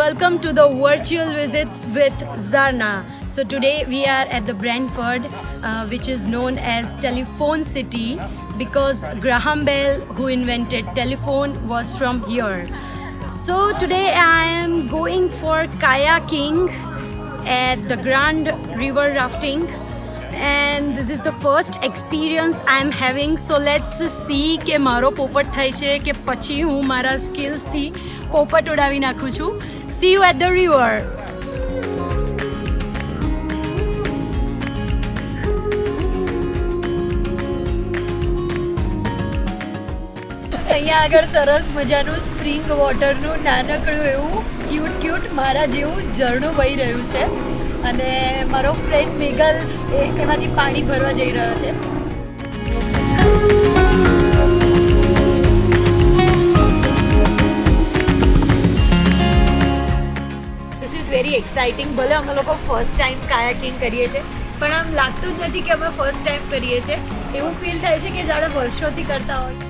welcome to the virtual visits with Zarna. So today we are at the Brantford, which is known as Telephone City because Graham Bell, who invented telephone, was from here. So today I am going for kayaking at the Grand River Rafting, and this is the first experience I am having. So let's see કે મારો પોપટ થાય છે કે પછી હું મારા સ્કિલ્સથી પોપટ ઉડાવી નાખું છું. See you at the river. અહીંયા આગળ સરસ મજાનું સ્પ્રિંગ વોટરનું નાનકડું એવું ક્યુટ મારા જેવું ઝરણું વહી રહ્યું છે અને મારો ફ્રેન્ડ મેગલ એમાંથી પાણી ભરવા જઈ રહ્યો છે. This is very exciting. ભલે અમે લોકો ફર્સ્ટ ટાઈમ કાયાકિંગ કરીએ છીએ પણ આમ લાગતું જ નથી કે અમે ફર્સ્ટ ટાઈમ કરીએ છીએ. એવું ફીલ થાય છે કે જાણે વર્ષોથી કરતા હોય.